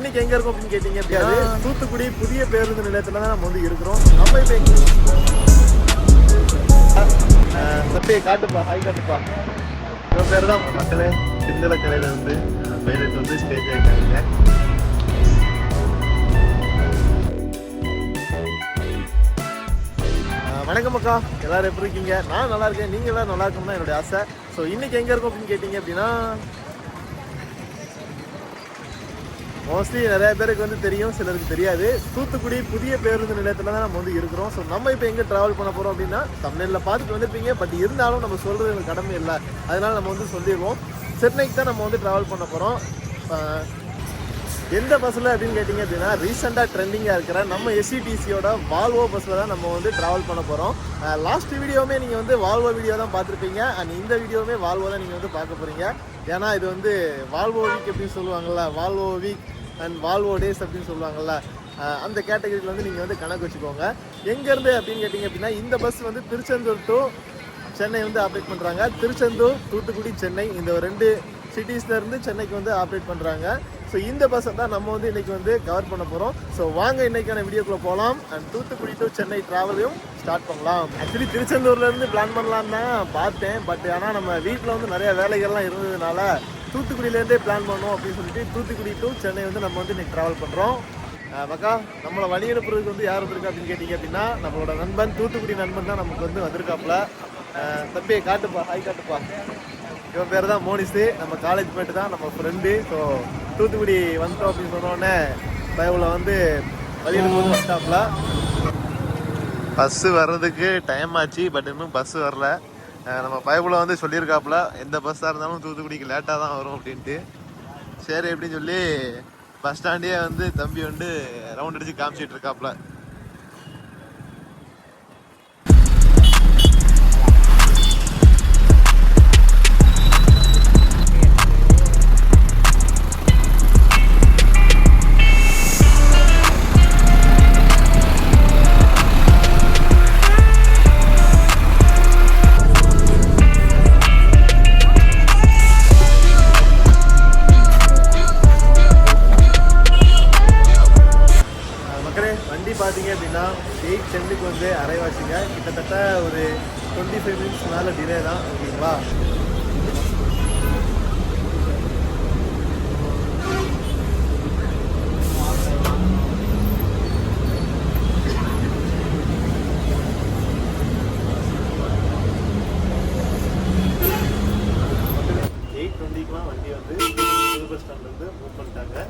இன்னைக்கு எங்க இருக்கோம் அப்படின்னு கேட்டீங்க அப்படியாது தூத்துக்குடி புதிய பேருந்து நிலையத்துல தான் நம்ம வந்து இருக்கிறோம். நம்ம இப்ப சத்தையை காட்டுப்பா, ஹாய் காட்டுப்பா. இவன் பேர் தான் மக்களே சிந்தல கலையில வந்து பைலட் வந்து ஸ்டேஜ் ஆகிட்டாங்க. வணக்கம் அக்கா, எல்லாரும் எப்படி இருக்கீங்க? நான் நல்லா இருக்கேன், நீங்க எல்லாரும் நல்லா இருக்கணும் தான் என்னுடைய ஆசை. ஸோ இன்னைக்கு எங்க இருக்கோம் அப்படின்னு கேட்டீங்க அப்படின்னா மோஸ்ட்லி நிறைய பேருக்கு வந்து தெரியும், சிலருக்கு தெரியாது. தூத்துக்குடி புதிய பேருந்து நிலையத்தில் தான் நம்ம வந்து இருக்கிறோம். ஸோ நம்ம இப்போ எங்கே ட்ராவல் பண்ண போகிறோம் அப்படின்னா தமிழில் பார்த்துட்டு வந்துருப்பீங்க. பட் இருந்தாலும் நம்ம சொல்கிறது எனக்கு கடமை இல்லை, அதனால நம்ம வந்து சொல்லிடுவோம். சென்னைக்கு தான் நம்ம வந்து ட்ராவல் பண்ண போகிறோம். எந்த பஸ்ஸில் அப்படின்னு கேட்டிங்க அப்படின்னா ரீசெண்டாக ட்ரெண்டிங்காக இருக்கிற நம்ம எஸ்சிடிசியோட வால்வோ பஸ்ஸில் தான் நம்ம வந்து ட்ராவல் பண்ண போகிறோம். லாஸ்ட் வீடியோவுமே நீங்கள் வந்து வால்வோ வீடியோ தான் பார்த்துருப்பீங்க. அண்ட் இந்த வீடியோவுமே வால்வோ தான் நீங்கள் வந்து பார்க்க போகிறீங்க. ஏன்னா இது வந்து வால்வோ வீக் அப்படின்னு சொல்லுவாங்கள்ல, Volvo week and Volvo days அப்படின்னு சொல்லுவாங்கள்ல, அந்த கேட்டகரியில் வந்து நீங்கள் வந்து கணக்கு வச்சுக்கோங்க. எங்கேருந்து அப்படின்னு கேட்டிங்க அப்படின்னா இந்த பஸ் வந்து திருச்செந்தூர் டு சென்னை வந்து ஆப்ரேட் பண்ணுறாங்க. திருச்செந்தூர், தூத்துக்குடி, சென்னை இந்த ரெண்டு சிட்டிஸ்லேருந்து சென்னைக்கு வந்து ஆப்ரேட் பண்ணுறாங்க. ஸோ இந்த பஸ்ஸை தான் நம்ம வந்து இன்றைக்கி வந்து கவர் பண்ண போகிறோம். ஸோ வாங்க இன்றைக்கான வீடியோக்குள்ளே போகலாம். அண்ட் தூத்துக்குடி டு சென்னை ட்ராவலையும் ஸ்டார்ட் பண்ணலாம். ஆக்சுவலி திருச்செந்தூர்லேருந்து பிளான் பண்ணலான்னு தான் பார்த்தேன். பட் ஆனால் நம்ம வீட்டில் வந்து நிறைய வேலைகள்லாம் இருந்ததுனால தூத்துக்குடியிலேருந்தே பிளான் பண்ணோம் அப்படின்னு சொல்லிட்டு தூத்துக்குடி டு சென்னை வந்து நம்ம வந்து இன்றைக்கி ட்ராவல் பண்ணுறோம். மக்கா, நம்மளை வழி அனுப்புறதுக்கு வந்து யார் வந்திருக்கா அப்படின்னு கேட்டிங்க அப்படின்னா நம்மளோட நண்பன், தூத்துக்குடி நண்பன் தான் நமக்கு வந்து வந்திருக்காப்புல. தம்பியை காட்டுப்பா, ஹாய் காட்டுப்பா. இவன் பேர் தான் மோனிஸு, நம்ம காலேஜ் மேட்டு தான், நம்ம ஃப்ரெண்டு. ஸோ தூத்துக்குடி வந்துட்டோம் அப்படின்னு சொன்னோடனே பயவில் வந்து வழியில் போது வந்துட்டாப்புல. பஸ்ஸு வர்றதுக்கு டைம் ஆச்சு, பட் இன்னும் பஸ்ஸு வரல. நம்ம பயவில் வந்து சொல்லியிருக்காப்புல எந்த பஸ்ஸாக இருந்தாலும் தூத்துக்குடிக்கு லேட்டாக தான் வரும் அப்படின்ட்டு. சரி அப்படின்னு சொல்லி பஸ் ஸ்டாண்டே வந்து தம்பி வந்து ரவுண்ட் அடித்து காமிச்சிட்டு இருக்காப்புல. பார்த்தீங்க அப்படின்னா 8:10 வந்து அரைவாச்சுங்க. கிட்டத்தட்ட ஒரு 25 மினிட்ஸ் மேலே டிலே தான். ஓகேங்களா? வண்டி வந்து புது பஸ் ஸ்டாண்ட்லேருந்து மூவ் பண்ணிட்டாங்க.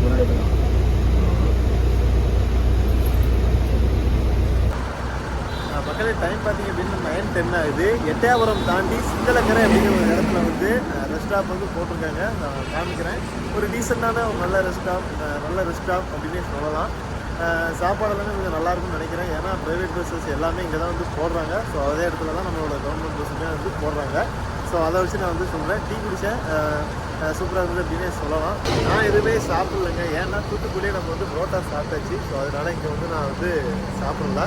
முன்னாடி மக்களே டைம் பார்த்தீங்க அப்படின்னு 9:10 ஆகுது. எட்டயபுரம் தாண்டி சிங்களக்கரை அப்படிங்கிற ஒரு இடத்துல வந்து ரெஸ்ட் ஸ்டாப் வந்து போட்டிருக்காங்க. நான் காமிக்கிறேன். ஒரு டீசெண்டான ஒரு நல்ல ரெஸ்ட் ஸ்டாப் அப்படின்னே சொல்லலாம். சாப்பாடெல்லாமே கொஞ்சம் நல்லாயிருக்கும்னு நினைக்கிறேன். ஏன்னா ப்ரைவேட் பஸ்ஸஸ் எல்லாமே இங்கே தான் வந்து போடுறாங்க. ஸோ அதே இடத்துல தான் நம்மளோட கவர்மெண்ட் பஸ்ஸுமே வந்து போடுறாங்க. ஸோ அதை வச்சு நான் வந்து சொல்கிறேன். டீ குடித்தேன், சூப்பராக இருந்தது அப்படின்னே சொல்லலாம். நான் எதுவுமே சாப்பிட்லைங்க. ஏன்னா தூத்துக்குடியே நம்ம வந்து புரோட்டா சாப்பிட்டாச்சு. ஸோ அதனால் இங்கே வந்து நான் வந்து சாப்பிட்ல.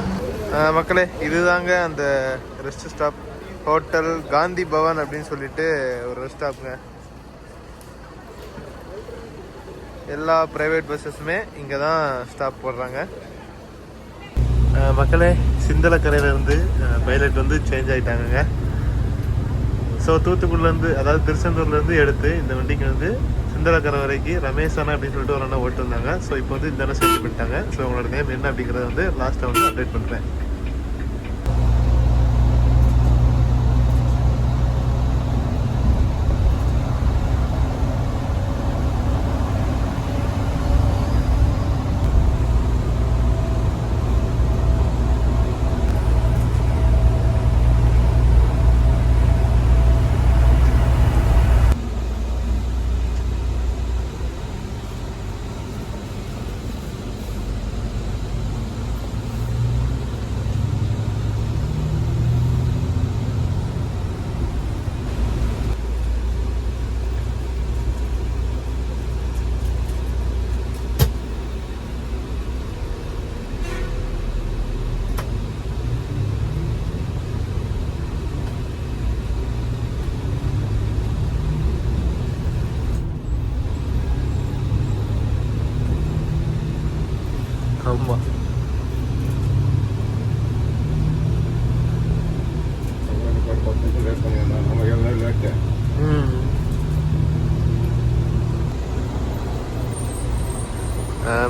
மக்களே, இதுதாங்க அந்த rest stop. Hotel Gandhi Bhavan அப்படின்னு சொல்லிட்டு ஒரு ரெஸ்ட் ஸ்டாப்புங்க. எல்லா ப்ரைவேட் பஸ்ஸஸுமே இங்கே தான் ஸ்டாப் போடுறாங்க. மக்களே, சிந்தலக்கரையிலேருந்து பைலட் வந்து சேஞ்ச் ஆகிட்டாங்கங்க. ஸோ தூத்துக்குடிலேருந்து, அதாவது திருச்செந்தூர்லேருந்து எடுத்து இந்த வண்டிக்கு வந்து சிந்தலக்கரை வரைக்கும் ரமேஷ் அண்ணா அப்படின்னு சொல்லிட்டு ஒரு அண்ணா ஓட்டுருந்தாங்க. ஸோ இப்போ வந்து இந்த அண்ணா சேர்த்து பண்ணிட்டாங்க. ஸோ உங்களோட நேம் என்ன அப்படிங்கிறத வந்து லாஸ்ட்டாக வந்து அப்டேட் பண்ணுறேன். ஆமாம்,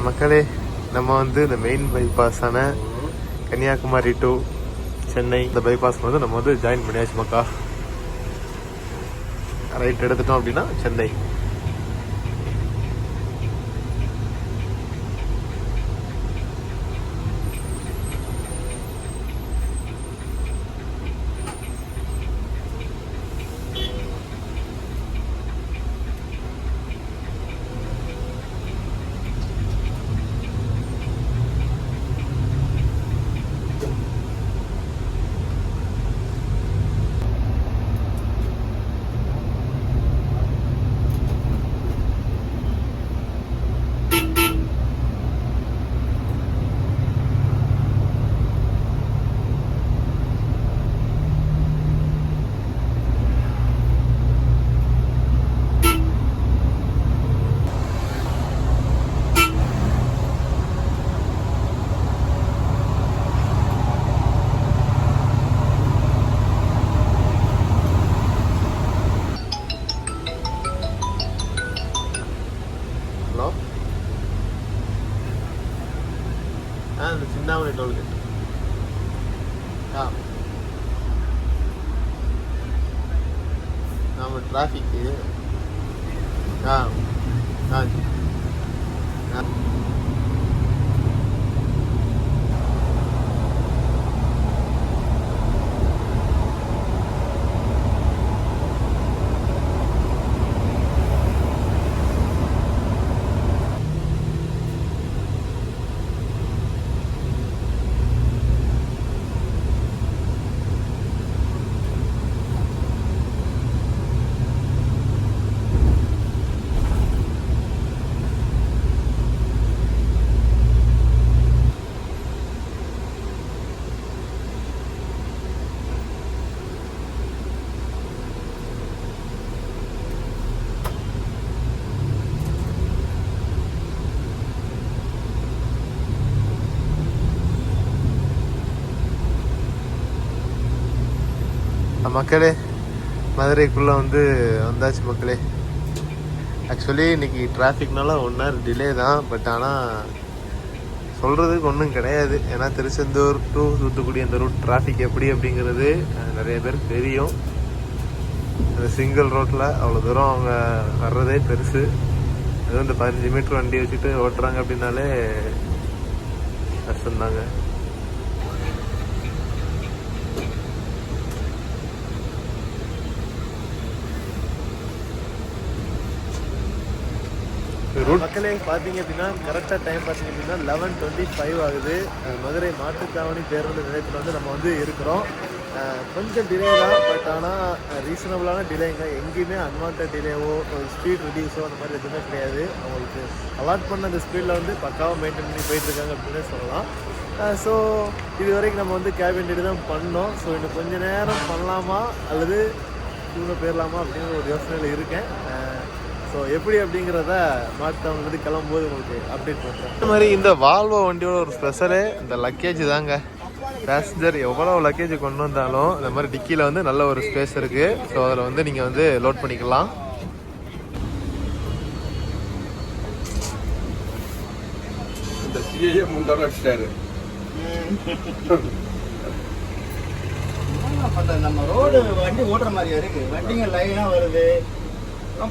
மக்களே, நம்ம வந்து இந்த மெயின் பைபாஸான கன்னியாகுமரி டு சென்னை இந்த பைபாஸ் வந்து நம்ம வந்து ஜாயின் பண்ணியாச்சு மக்கா. ரைட் எடுத்துட்டோம் அப்படின்னா சென்னை. அந்த சின்னாமணி டோல்கேட். ஆமாம், டிராஃபிக்கு. ஆ ஆ மக்களே, மதுரைக்குள்ளே வந்து வந்தாச்சு மக்களே. ஆக்சுவலி இன்றைக்கி டிராஃபிக்னால 1 hour டிலே தான். பட் ஆனால் சொல்கிறதுக்கு ஒன்றும் கிடையாது. ஏன்னா திருச்செந்தூர் டு தூத்துக்குடி அந்த ரூட் டிராஃபிக் எப்படி அப்படிங்கிறது நிறைய பேருக்கு தெரியும். அந்த சிங்கிள் ரோட்டில் அவ்வளோ தூரம் அவங்க வர்றதே பெருசு. அதுவும் இந்த 15 மீட்டர் வண்டி வச்சுட்டு ஓட்டுறாங்க அப்படின்னாலே கஷ்டம்தாங்க. மக்களே பார்த்தீங்க அப்படின்னா கரெக்டாக டைம் பார்த்தீங்க அப்படின்னா 11:25 ஆகுது. மதுரை மாட்டுத்தாவணி பேருந்து நிலையத்தில் வந்து நம்ம வந்து இருக்கிறோம். கொஞ்சம் டிலே தான், பட் ஆனால் ரீசனபிளான டிலேங்க. எங்கேயுமே அன்வான்ட் டிலேவோ ஸ்பீட் ரிடியூஸோ அந்த மாதிரி எதுவுமே கிடையாது. அவங்களுக்கு அலாட் பண்ண அந்த ஸ்பீடில் வந்து பக்காவாக மெயின்டைன் பண்ணி போயிட்டுருக்காங்க அப்படின்னே சொல்லலாம். ஸோ இது வரைக்கும் நம்ம வந்து கேபின் ரெடி தான் பண்ணோம். ஸோ இன்னும் கொஞ்சம் நேரம் பண்ணலாமா அல்லது இவங்க போயிடலாமா அப்படிங்கிற ஒரு யோசனையில் இருக்கேன். ஸோ எப்படி அப்படிங்கிறத மாட்டுத்தாவணிலேருந்து கிளம்பும்போது உங்களுக்கு அப்டேட் பண்ணுறேன். இந்த மாதிரி இந்த வால்வோ வண்டியோட ஒரு ஸ்பெஷலே இந்த லக்கேஜ் தாங்க. பேசஞ்சர் எவ்வளோ லக்கேஜ் கொண்டு வந்தாலும் இந்த மாதிரி டிக்கியில் வந்து நல்ல ஒரு ஸ்பேஸ் இருக்குது. ஸோ அதில் வந்து நீங்கள் வந்து லோட் பண்ணிக்கலாம். இந்த சிஏ முந்தான அடிச்சிட்டாரு. நம்ம ரோடு வண்டி ஓட்டுற மாதிரியா இருக்கு. வண்டிங்க லைனா வருது,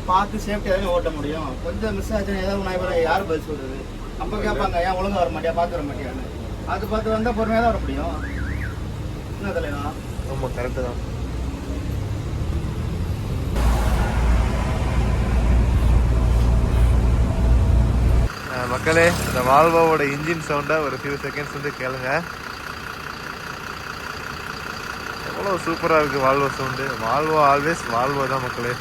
பார்த்து சேஃப்டியாக ஓட்ட முடியும். கொஞ்சம் மிஸ் ஆச்சுன்னா ஏதாவது நான் யார் பதில் சொல்றது? அப்போ கேட்பாங்க, ஏன் ஒழுங்காக வர மாட்டியா, பார்த்து வர மாட்டியான்னு. அது பார்த்து வந்தால் பொறுமையாக தான் வர முடியும். என்ன தலைவா? ஆமாம், கரெக்டு தான். மக்களே, இந்த வால்வோவோட இன்ஜின் சவுண்டை ஒரு ஃபியூ செகண்ட்ஸ் வந்து கேளுங்க. எவ்வளோ சூப்பராக இருக்குது Volvo sound. Volvo always Volvo தான் மக்களே.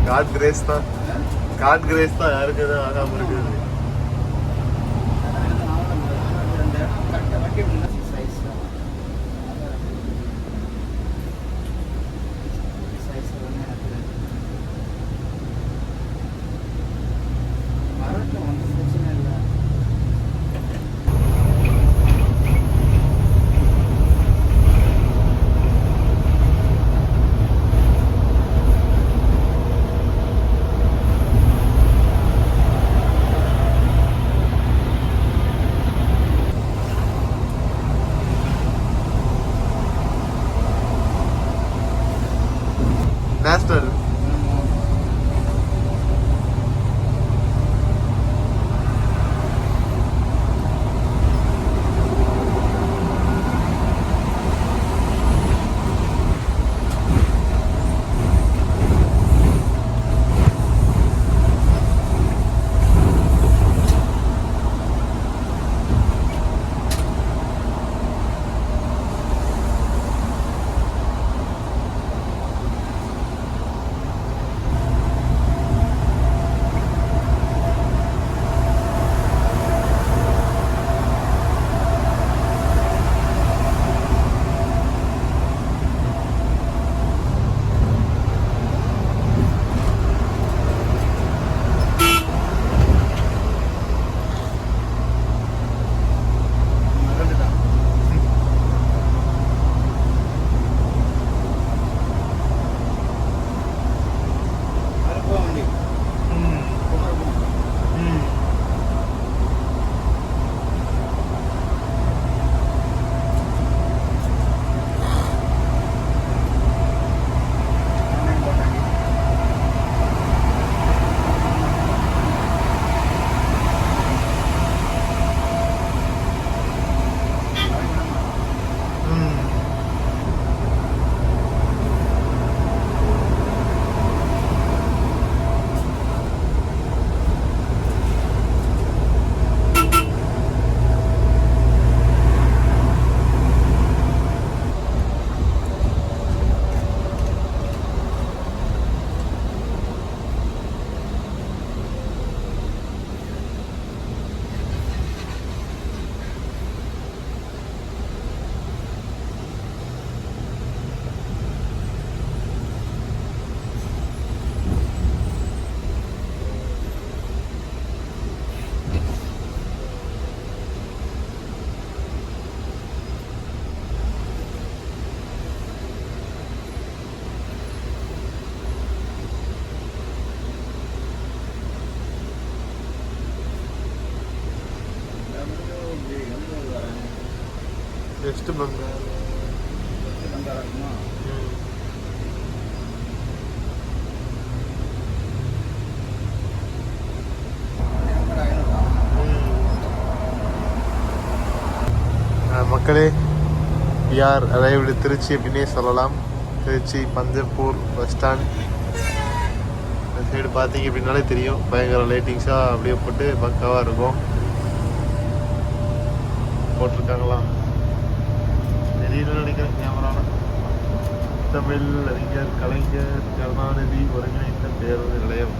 காட் கிரேஸ் தான், காட் கிரேஸ் தான். யாருக்கு எதுவும் ஆகாமல் இருக்குது. வெஸ்ட் பெங்கால். இருக்குமா? மக்களே, யார் அரைவிடு திருச்சி அப்படின்னே சொல்லலாம். Trichy Panjappur bus stand. இந்த சைடு பார்த்தீங்க அப்படின்னாலே தெரியும், பயங்கர லைட்டிங்ஸாக அப்படியே போட்டு பக்காவாக இருக்கும். போட்டிருக்காங்களா தெரியல நினைக்கிறேன் கேமராவில். தமிழ் அறிஞர் கலைஞர் கருணாநிதி ஒருங்கிணைந்த பேருந்து நிலையம்.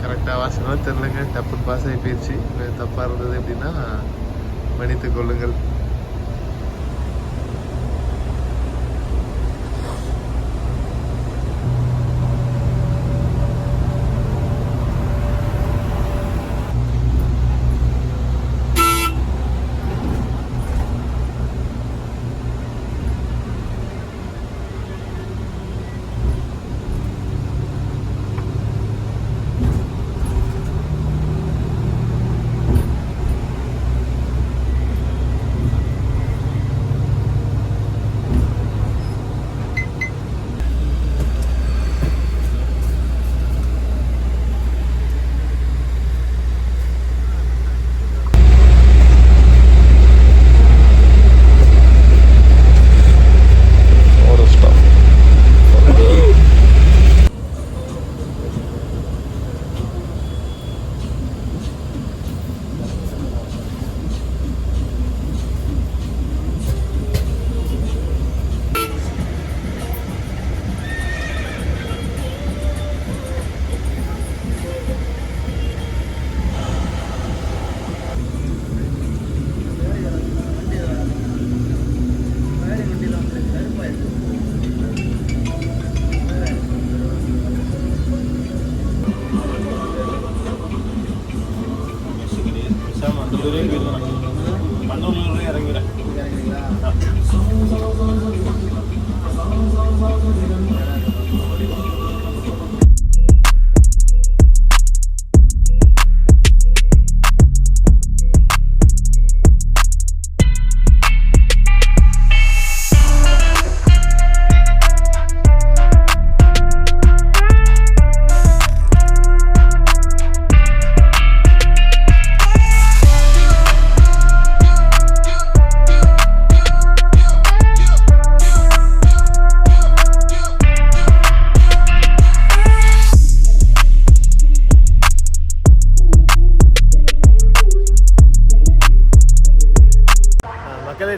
கரெக்டாக வாசனம் தெரிலங்க, டப்புன்னு பாஸ் ஆகி போயிடுச்சு. தப்பாக இருந்தது அப்படின்னா மன்னித்துக் கொள்ளுங்கள்.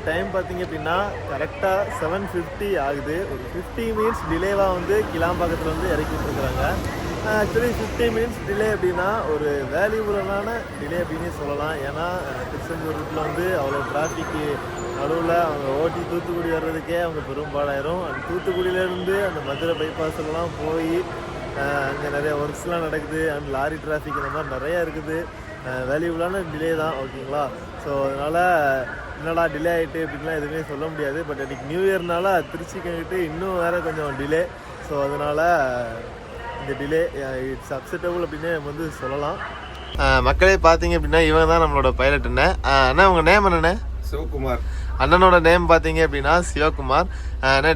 டைம் பார்த்தீங்க அப்படின்னா கரெக்டாக 7:50 ஆகுது. ஒரு 50 மினிட்ஸ் டிலேவாக வந்து கிளாம்பாக்கத்தில் வந்து இறக்கி விட்டுருக்குறாங்க. ஆக்சுவலி 50 மினிட்ஸ் டிலே அப்படின்னா ஒரு வேல்யூபுளான டிலே அப்படின்னு சொல்லலாம். ஏன்னா திருச்செந்தூர் ரூட்டில் வந்து அவ்வளோ டிராஃபிக்கு நடுவில் அவங்க ஓட்டி தூத்துக்குடி வர்றதுக்கே அவங்க பெரும்பாடாயிரும். அந்த தூத்துக்குடியிலேருந்து அந்த மதுரை பைபாஸ்லாம் போய் அங்கே நிறைய ஒர்க்ஸ்லாம் நடக்குது. அண்ட் லாரி டிராஃபிக் இந்த மாதிரி நிறையா இருக்குது. வேல்யூபுளான டிலே தான், ஓகேங்களா. ஸோ அதனால் என்னடா டிலே ஆகிட்டு அப்படின்லாம் எதுவுமே சொல்ல முடியாது. பட் இன்றைக்கி நியூ இயர்னால திருச்சிக்கு வந்துட்டு இன்னும் வேறு கொஞ்சம் டிலே. ஸோ அதனால் இந்த டிலே இட்ஸ் அக்செப்டபுள் அப்படின்னு நம்ம வந்து சொல்லலாம். மக்களே பார்த்தீங்க அப்படின்னா இவங்க தான் நம்மளோட பைலட். அண்ணா உங்கள் நேம் என்னண்ணே? சிவகுமார். அண்ணனோட நேம் பார்த்தீங்க அப்படின்னா சிவகுமார்.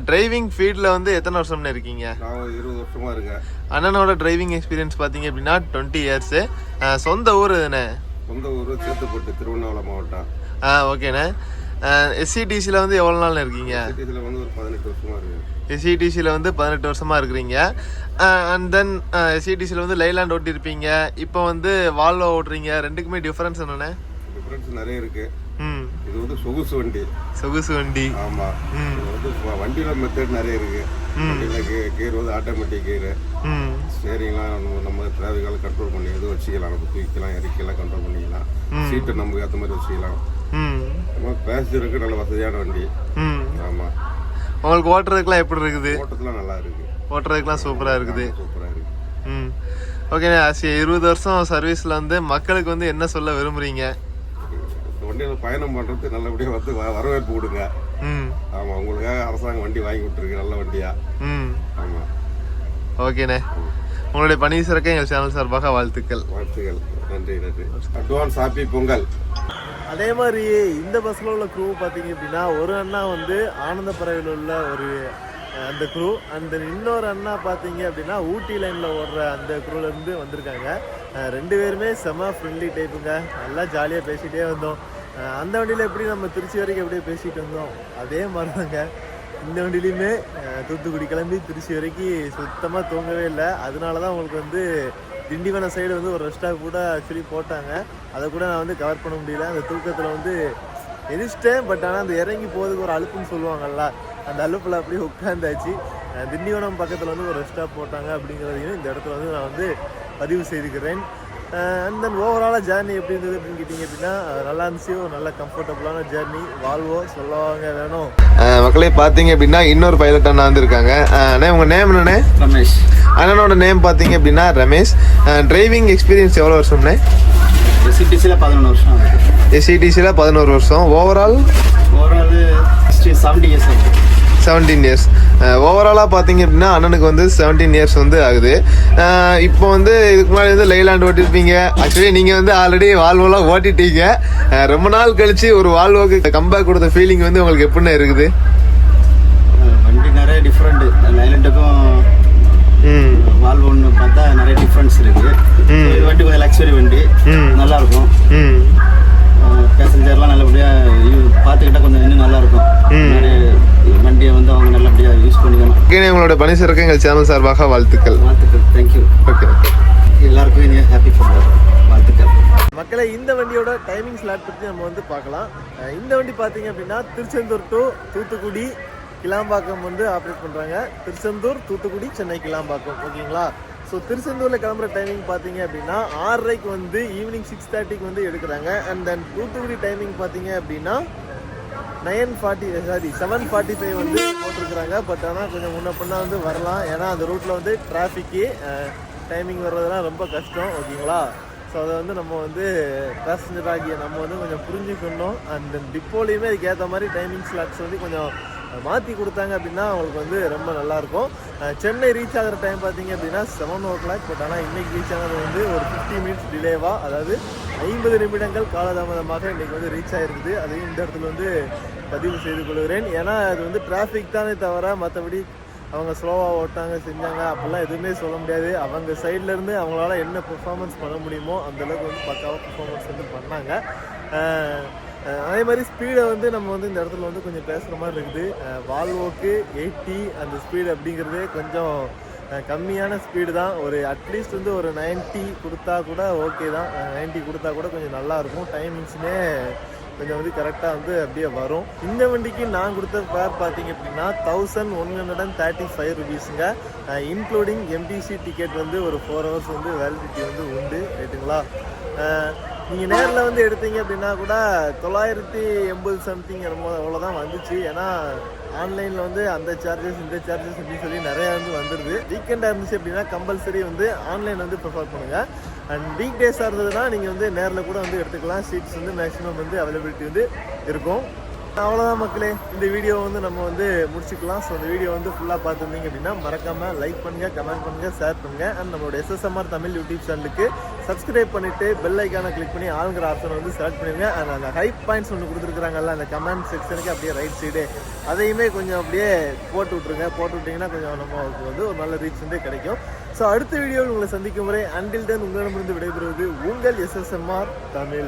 டிரைவிங் ஃபீல்டில் வந்து எத்தனை வருஷம்னு இருக்கீங்க? நான் 20 வருஷமாக இருக்கேன். அண்ணனோட டிரைவிங் எக்ஸ்பீரியன்ஸ் பார்த்தீங்க அப்படின்னா 20 இயர்ஸு. சொந்த ஊர் எதுண்ணே? சொந்த ஊர் சேத்துப்பட்டு, திருவண்ணாமலை மாவட்டம். ஓகேண்ணே. எஸ்சிடிசியில் வந்து எவ்வளோ நாள் இருக்கீங்க? எஸ்சிடிசியில் வந்து ஒரு 18 வருஷமாக இருக்குது. எஸ்சிடிசியில் வந்து 18 வருஷமாக இருக்கிறீங்க. அண்ட் தென் எஸ்சிடிசியில் வந்து லைலாண்ட் ஓட்டியிருப்பீங்க. இப்போ வந்து வால்வோ ஓட்டுறீங்க. ரெண்டுக்குமே டிஃப்ரென்ஸ் என்னண்ணே? டிஃப்ரென்ஸ் நிறைய இருக்குது. இது வந்து சொகுசு வண்டி. சொகுசு வண்டி. ஆமாம். இது வந்து வண்டியில் மெத்தட் நிறைய இருக்குது. வண்டியில் கீர் வந்து ஆட்டோமேட்டிக் கீரு. ஸ்டேரிங்லாம் நம்ம டிராஃபிக்கால் கண்ட்ரோல் பண்ணி எதுவும் வச்சுக்கலாம். நம்ம தூக்கிக்கலாம், இறக்கலாம், கண்ட்ரோல் பண்ணிக்கலாம். சீட்டை நமக்கு ஏற்ற மாதிரி வச்சுக்கலாம். நம்ம பேசஞ்சருக்கு நல்ல வசதியான வண்டி. ஆமாம். உங்களுக்கு ஓட்டுறதுக்குலாம் எப்படி இருக்குது? ஓட்டத்துலாம் நல்லா இருக்குது. ஓட்டுறதுக்குலாம் சூப்பராக இருக்குது. சூப்பராக இருக்குது. ஓகேண்ணே. 20 வருஷம் சர்வீஸில் வந்து மக்களுக்கு வந்து என்ன சொல்ல விரும்புகிறீங்க? வண்டியில் பயணம் பண்ணுறது நல்லபடியாக வந்து வரவேற்பு கொடுங்க. ஆமாம், உங்களுக்காக அரசாங்கம் வண்டி வாங்கி விட்டுருக்கு, நல்ல வண்டியா. ஆமாம். ஓகேண்ணே. உங்களுடைய பணி சிறக்க எங்கள் சேனல் சார்பாக வாழ்த்துக்கள். வாழ்த்துக்கள். நன்றி நன்றி. Advance happy Pongal. அதே மாதிரி இந்த பஸ்ஸில் உள்ள க்ரூ பார்த்தீங்க அப்படின்னா ஒரு அண்ணா வந்து ஆனந்தப்பறவையில் உள்ள ஒரு அந்த க்ரூ, அந்த இன்னொரு அண்ணா பார்த்தீங்க அப்படின்னா ஊட்டி லைனில் ஓடுற அந்த க்ரூலேருந்து வந்திருக்காங்க. 2 பேருமே செம ஃப்ரெண்ட்லி டைப்புங்க. நல்லா ஜாலியாக பேசிகிட்டே வந்தோம். அந்த வண்டியில் எப்படி நம்ம திருச்சி வரைக்கும் எப்படியே பேசிகிட்டு வந்தோம் அதே மாதிரி தாங்க இந்த வண்டியிலையுமே தூத்துக்குடி கிளம்பி திருச்சி வரைக்கும் சுத்தமாக தூங்கவே இல்லை. அதனால தான் உங்களுக்கு வந்து திண்டிவனம் சைடு வந்து ஒரு ரெஸ்டாக் கூட ஆக்சுவலி போட்டாங்க. அதை கூட நான் வந்து கவர் பண்ண முடியல. அந்த தூக்கத்தில் வந்து எரிச்சிட்டேன். பட் ஆனால் அந்த இறங்கி போகிறதுக்கு ஒரு அலுப்புன்னு சொல்லுவாங்கல்ல, அந்த அலுப்பில் அப்படியே உட்காந்தாச்சு. திண்டிவனம் பக்கத்தில் வந்து ஒரு ரெஸ்டாக் போட்டாங்க அப்படிங்கிறதையும் இந்த இடத்துல வந்து நான் வந்து பதிவு செய்துக்கிறேன். அண்ட் தென் ஓவராலாக ஜேர்னி எப்படி இருந்தது அப்படின்னு கேட்டிங்க அப்படின்னா நல்லா இருந்துச்சு. ஒரு நல்ல கம்ஃபர்டபுளான ஜேர்னி. வால்வோ சொல்லவாங்க வேணும். மக்களே பார்த்தீங்க அப்படின்னா இன்னொரு பைலட் அண்ணா வந்துருக்காங்க. அண்ணே உங்கள் நேம் என்னண்ணே? ரமேஷ். அண்ணனோட நேம் பார்த்தீங்க அப்படின்னா ரமேஷ். டிரைவிங் எக்ஸ்பீரியன்ஸ் எவ்வளோ வருஷம்ண்ணே? எஸ்சிடிசியில் 11 வருஷம் ஆகுது. எஸ்சிடிசியில் 11 வருஷம். ஓவரால் 17 இயர்ஸ் ஆகுது. 17 இயர்ஸ். ஓவராலாக பார்த்தீங்க அப்படின்னா அண்ணனுக்கு வந்து 17 இயர்ஸ் வந்து ஆகுது. இப்போ வந்து இதுக்கு முன்னாடி வந்து லைலாண்ட் ஓட்டிருப்பீங்க. ஆக்சுவலி நீங்கள் வந்து ஆல்ரெடி வால்வோலாம் ஓட்டிட்டீங்க. ரொம்ப நாள் கழிச்சு ஒரு வால்வோக்கு கம்பேக் கொடுத்த ஃபீலிங் வந்து உங்களுக்கு எப்படின்னு இருக்குது? வண்டி நிறைய டிஃப்ரெண்ட். லைலாண்டுக்கும் வால்வோன்னு பார்த்தா நிறைய டிஃப்ரென்ஸ் இருக்கு. இது வண்டி கொஞ்சம் லக்ஸரி வண்டி, நல்லா இருக்கும். பேசஞ்சர்லாம் நல்லபடியாக பார்த்துக்கிட்டா கொஞ்சம் இன்னும் நல்லா இருக்கும். வண்டியை வந்து அவங்க நல்லபடியாக யூஸ் பண்ணிக்கணும். உங்களோட பணி சிறக்க எங்கள் சேனல் சார்பாக வாழ்த்துக்கள். தேங்க்யூ. ஓகே, எல்லாருக்கும் இனி ஹாப்பி ஃபுட் வாழ்த்துக்கள். மக்களை இந்த வண்டியோட டைமிங் ஸ்லாட் பற்றி நம்ம வந்து பார்க்கலாம். இந்த வண்டி பார்த்தீங்க அப்படின்னா திருச்செந்தூர் டு தூத்துக்குடி கிளாம்பாக்கம் வந்து ஆப்ரேட் பண்ணுறாங்க. திருச்செந்தூர், தூத்துக்குடி, சென்னை, கிளாம்பாக்கம். ஓகேங்களா? ஸோ திருச்செந்தூரில் கிளம்புற டைமிங் பார்த்தீங்க அப்படின்னா 6:30க்கு வந்து ஈவினிங் 6:30க்கு வந்து எடுக்கிறாங்க. அண்ட் தென் தூத்துக்குடி டைமிங் பார்த்தீங்க அப்படின்னா 7:45 வந்து போட்டிருக்கிறாங்க. பட் ஆனால் கொஞ்சம் முன்ன பின்னா வந்து வரலாம். ஏன்னா அந்த ரூட்டில் வந்து டிராஃபிக்கு டைமிங் வர்றதுலாம் ரொம்ப கஷ்டம். ஓகேங்களா? ஸோ அதை வந்து நம்ம வந்து பேசஞ்சர் ஆகிய நம்ம வந்து கொஞ்சம் புரிஞ்சுக்கணும். அண்ட் டிப்போலையுமே அதுக்கேற்ற மாதிரி டைமிங் ஸ்லாட்ஸ் வந்து கொஞ்சம் மாற்றி கொடுத்தாங்க அப்படின்னா அவங்களுக்கு வந்து ரொம்ப நல்லாயிருக்கும். சென்னை ரீச் ஆகிற டைம் பார்த்தீங்க அப்படின்னா 7 o'clock. பட் ஆனால் இன்றைக்கி ரீச் ஆனது வந்து ஒரு 50 minutes டிலேவாக, அதாவது 50 நிமிடங்கள் காலதாமதமாக இன்றைக்கி வந்து ரீச் ஆகிருக்குது. அதையும் இந்த இடத்துல வந்து பதிவு செய்து கொள்கிறேன். ஏன்னா அது வந்து டிராஃபிக் தானே தவிர மற்றபடி அவங்க ஸ்லோவாக ஓட்டாங்க செஞ்சாங்க அப்படிலாம் எதுவுமே சொல்ல முடியாது. அவங்க சைட்லேருந்து அவங்களால என்ன பெர்ஃபார்மன்ஸ் பண்ண முடியுமோ அந்தளவுக்கு வந்து பக்காவாக பெர்ஃபார்மன்ஸ் வந்து பண்ணாங்க. அதே மாதிரி ஸ்பீடை வந்து நம்ம வந்து இந்த இடத்துல வந்து கொஞ்சம் பேசுகிற மாதிரி இருக்குது. வால்வோக்கு 80 அந்த ஸ்பீடு அப்படிங்கிறது கொஞ்சம் கம்மியான ஸ்பீடு தான். ஒரு அட்லீஸ்ட் வந்து ஒரு 90 கொடுத்தா கூட ஓகே தான். 90 கொடுத்தா கூட கொஞ்சம் நல்லாயிருக்கும். டைமிங்ஸுமே கொஞ்சம் வந்து கரெக்டாக வந்து அப்படியே வரும். இந்த வண்டிக்கு நான் கொடுத்த ஃபேர் பார்த்தீங்க அப்படின்னா 1135 rupeesங்க. இன்க்ளூடிங் எம்டிசி டிக்கெட் வந்து ஒரு 4 hours வந்து வேலிடிட்டி வந்து உண்டு. ரைட்டுங்களா? நீங்கள் நேரில் வந்து எடுத்தீங்க அப்படின்னா கூட 980 சம்திங் அவ்வளோதான் வந்துச்சு. ஏன்னா ஆன்லைனில் வந்து அந்த சார்ஜஸ் இந்த சார்ஜஸ் அப்படின்னு சொல்லி நிறையா வந்து வந்துடுது. வீக்கெண்டாக இருந்துச்சு அப்படின்னா கம்பல்சரி வந்து ஆன்லைன் வந்து ப்ரிஃபர் பண்ணுங்கள். அண்ட் வீக் டேஸாக இருந்ததுன்னா நீங்கள் வந்து நேரில் கூட வந்து எடுத்துக்கலாம். சீட்ஸ் வந்து மேக்ஸிமம் வந்து அவைலபிலிட்டி வந்து இருக்கும். அவ்வளோதான் மக்களே, இந்த வீடியோ வந்து நம்ம வந்து முடிச்சுக்கலாம். ஸோ இந்த வீடியோ வந்து ஃபுல்லாக பார்த்துருந்தீங்க அப்படின்னா மறக்காமல் லைக் பண்ணுங்கள், கமெண்ட் பண்ணுங்கள், ஷேர் பண்ணுங்கள். அண்ட் நம்மளோட எஸ்எஸ்எம்ஆர் தமிழ் யூடியூப் சேனலுக்கு சப்ஸ்கிரைப் பண்ணிவிட்டு பெல் ஐக்கானை கிளிக் பண்ணி ஆளுங்கிற ஆப்ஷனை வந்து செலக்ட் பண்ணிடுங்க. அண்ட் அந்த ஹைப் பாயிண்ட்ஸ் ஒன்று கொடுத்துருக்குறாங்கல்ல அந்த கமெண்ட் செக்ஷனுக்கு அப்படியே ரைட் சைடு அதையுமே கொஞ்சம் அப்படியே போட்டு விட்டிங்கன்னா கொஞ்சம் நமக்கு வந்து ஒரு நல்ல ரீச் வந்து கிடைக்கும். ஸோ அடுத்த வீடியோவில் உங்களை சந்திக்கும் முறை அண்டில் தென் உங்களிடமிருந்து விடைபெறுவது உங்கள் எஸ்எஸ்எம்ஆர் தமிழ்.